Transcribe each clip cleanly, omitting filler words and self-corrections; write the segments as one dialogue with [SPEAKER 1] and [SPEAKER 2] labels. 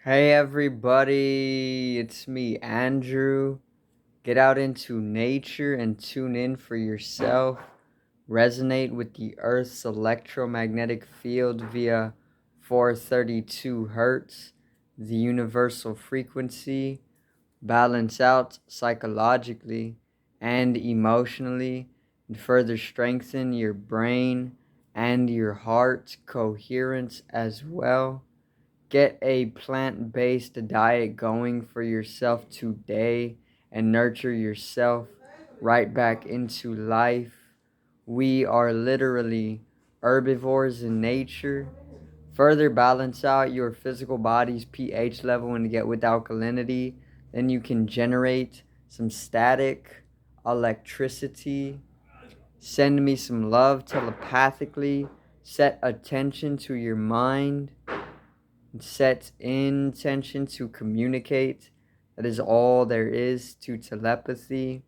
[SPEAKER 1] Hey everybody, it's me, Andrew. Get out into nature and tune in for yourself. Resonate with the Earth's electromagnetic field via 432 hertz, the universal frequency. Balance out psychologically and emotionally, and further strengthen your brain and your heart coherence as well. Get a plant based diet going for yourself today and nurture yourself right back into life. We are literally herbivores in nature. Further balance out your physical body's pH level and get with alkalinity. Then you can generate some static, electricity. Send me some love telepathically. Set attention to your mind, set intention to communicate. That is all there is to telepathy.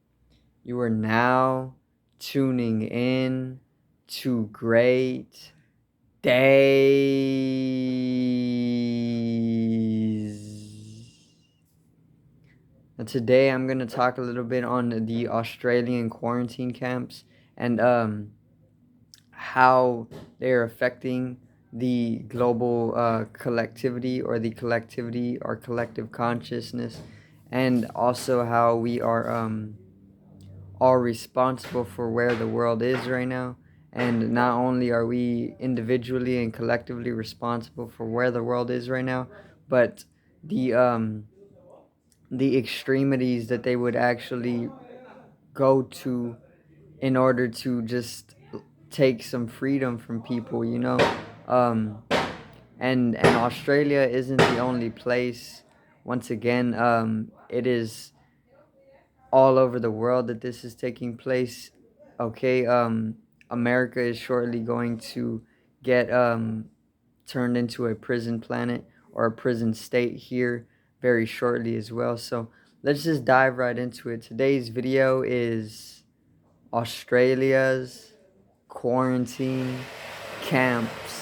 [SPEAKER 1] You are now tuning in to great days. Now today I'm going to talk a little bit on the Australian quarantine camps and how they're affecting the global collectivity or the collectivity or collective consciousness, and also how we are all responsible for where the world is right now. And not only are we individually and collectively responsible for where the world is right now, but the um, the extremities that they would actually go to in order to just take some freedom from people, Um, and Australia isn't the only place. Once again, it is all over the world that this is taking place. Okay, America is shortly going to get turned into a prison planet or a prison state here very shortly as well. So let's just dive right into it. Today's video is Australia's quarantine camps.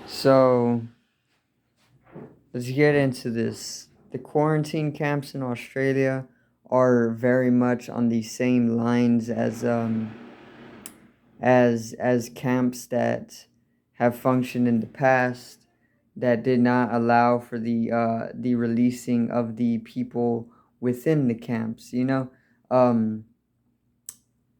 [SPEAKER 1] So let's get into this. The quarantine camps in Australia are very much on the same lines as camps that have functioned in the past, that did not allow for the releasing of the people within the camps. Um,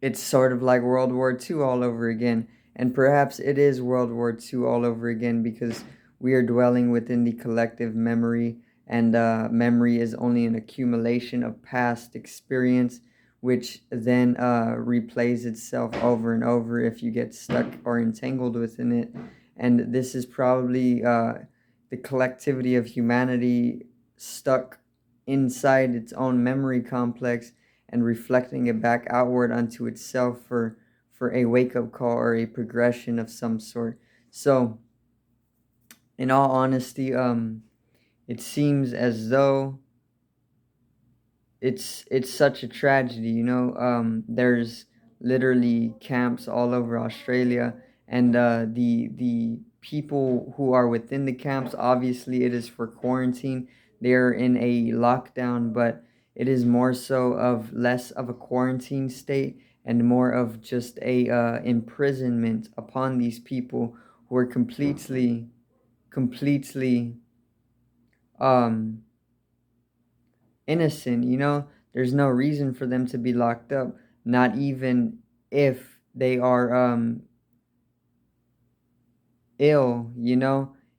[SPEAKER 1] it's sort of like World War II all over again. And perhaps it is World War II all over again because we are dwelling within the collective memory, and memory is only an accumulation of past experience, which then replays itself over and over if you get stuck or entangled within it. And this is probably the collectivity of humanity stuck inside its own memory complex and reflecting it back outward unto itself for a wake-up call or a progression of some sort. So in all honesty, it seems as though it's such a tragedy. There's literally camps all over Australia, and the people who are within the camps, obviously it is for quarantine. They're in a lockdown, but it is more so of less of a quarantine state and more of just a imprisonment upon these people who are completely um innocent. There's no reason for them to be locked up, not even if they are ill.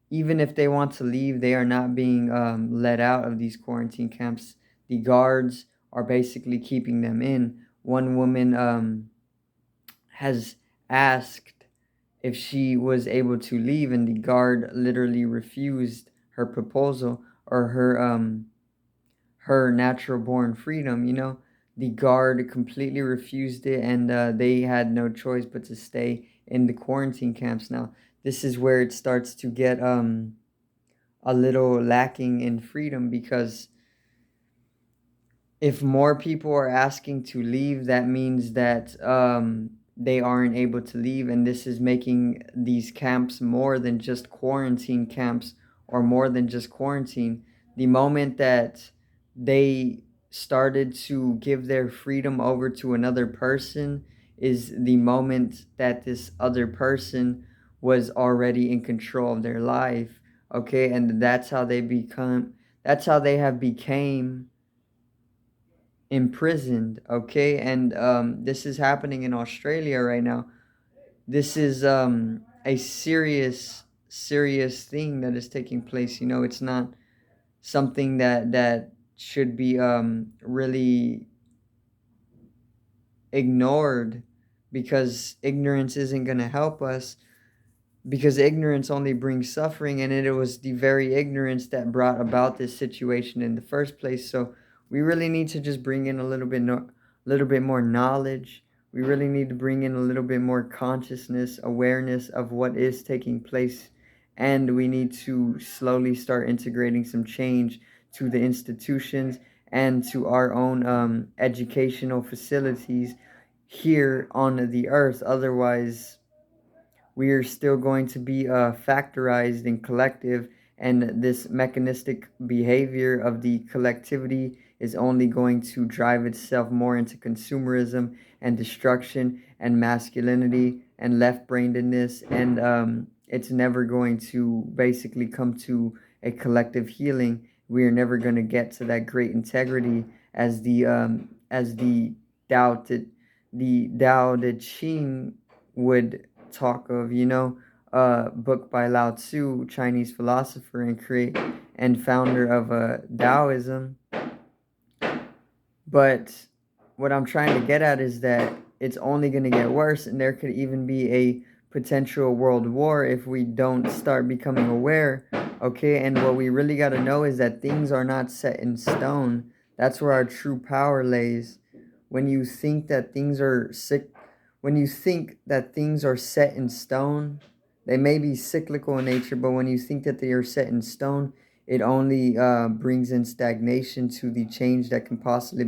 [SPEAKER 1] Even if they want to leave, they are not being let out of these quarantine camps. The guards are basically keeping them in. One woman has asked if she was able to leave, and the guard literally refused her proposal, or her natural born freedom. The guard completely refused it, and they had no choice but to stay in the quarantine camps. Now, this is where it starts to get a little lacking in freedom, because if more people are asking to leave, that means that they aren't able to leave, and this is making these camps more than just quarantine camps, or more than just quarantine. The moment that they started to give their freedom over to another person is the moment that this other person was already in control of their life. Okay, and that's how they have became imprisoned. Okay, and this is happening in Australia right now. This is a serious thing that is taking place. It's not something that should be really ignored, because ignorance isn't going to help us, because ignorance only brings suffering, and it was the very ignorance that brought about this situation in the first place. So we really need to just bring in a little bit little bit more knowledge. We really need to bring in a little bit more consciousness, awareness of what is taking place, and we need to slowly start integrating some change to the institutions and to our own educational facilities here on the earth. Otherwise, we are still going to be factorized and collective, and this mechanistic behavior of the collectivity is only going to drive itself more into consumerism and destruction and masculinity and left-brainedness, and it's never going to basically come to a collective healing. We are never going to get to that great integrity as the Tao Te Ching would talk of, book by Lao Tzu, Chinese philosopher and create and founder of Taoism. But what I'm trying to get at is that it's only going to get worse, and there could even be a potential world war if we don't start becoming aware. Okay, and what we really got to know is that things are not set in stone. That's where our true power lays. When you think that things are sick, when you think that things are set in stone, they may be cyclical in nature, but when you think that they are set in stone, it only brings in stagnation to the change that can possibly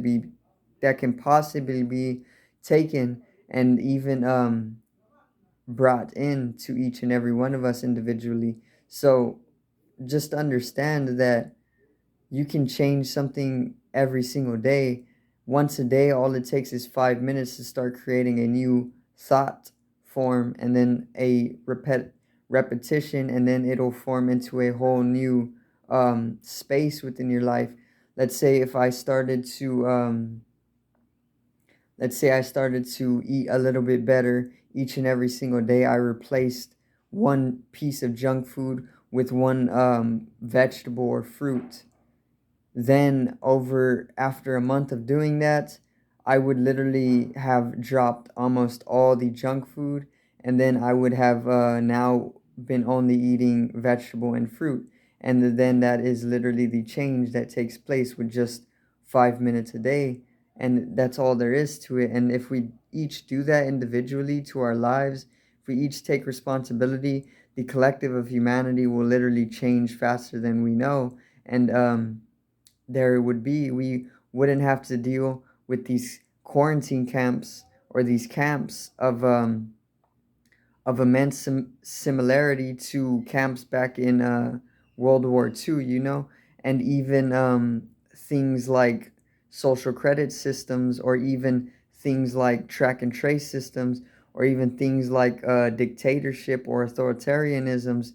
[SPEAKER 1] be taken and even brought in to each and every one of us individually. So just understand that you can change something every single day. Once a day, all it takes is 5 minutes to start creating a new thought form, and then a repetition, and then it'll form into a whole new space within your life. Let's say if I started to let's say I started to eat a little bit better each and every single day. I replaced one piece of junk food with one vegetable or fruit. Then over after a month of doing that, I would literally have dropped almost all the junk food, and then I would have now been only eating vegetable and fruit. And then that is literally the change that takes place with just 5 minutes a day. And that's all there is to it. And if we each do that individually to our lives, if we each take responsibility, the collective of humanity will literally change faster than we know. And we wouldn't have to deal with these quarantine camps, or these camps of immense similarity to camps back in World War II, and even things like social credit systems, or even things like track and trace systems, or even things like dictatorship or authoritarianisms.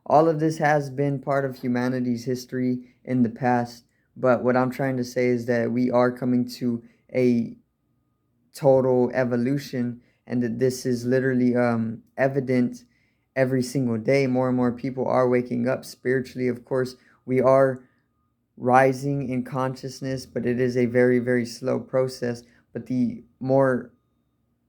[SPEAKER 1] All of this has been part of humanity's history in the past. But what I'm trying to say is that we are coming to a total evolution, and that this is literally evident every single day. More and more people are waking up spiritually. Of course, we are rising in consciousness, but it is a very, very slow process. But the more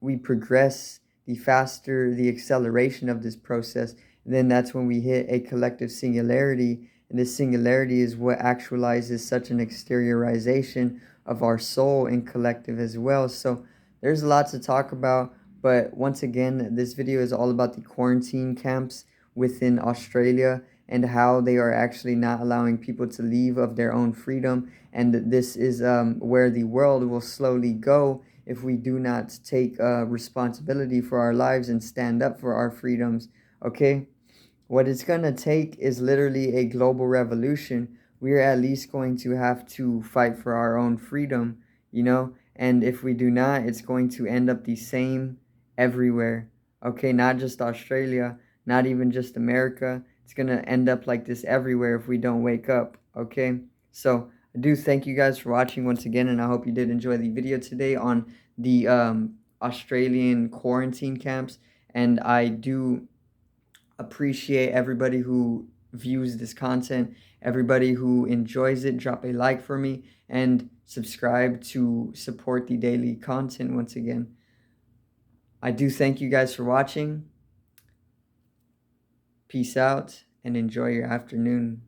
[SPEAKER 1] we progress, the faster the acceleration of this process. And then that's when we hit a collective singularity. And this singularity is what actualizes such an exteriorization of our soul and collective as well. So there's a lot to talk about, But once again, this video is all about the quarantine camps within Australia and how they are actually not allowing people to leave of their own freedom. And this is where the world will slowly go if we do not take responsibility for our lives and stand up for our freedoms. Okay? What it's going to take is literally a global revolution. We're at least going to have to fight for our own freedom, you know? And if we do not, it's going to end up the same everywhere. Okay, not just Australia, not even just America. It's going to end up like this everywhere if we don't wake up. Okay, so I do thank you guys for watching once again, and I hope you did enjoy the video today on the Australian quarantine camps. And I do appreciate everybody who views this content, everybody who enjoys it. Drop a like for me and subscribe to support the daily content once again. I do thank you guys for watching. Peace out and enjoy your afternoon.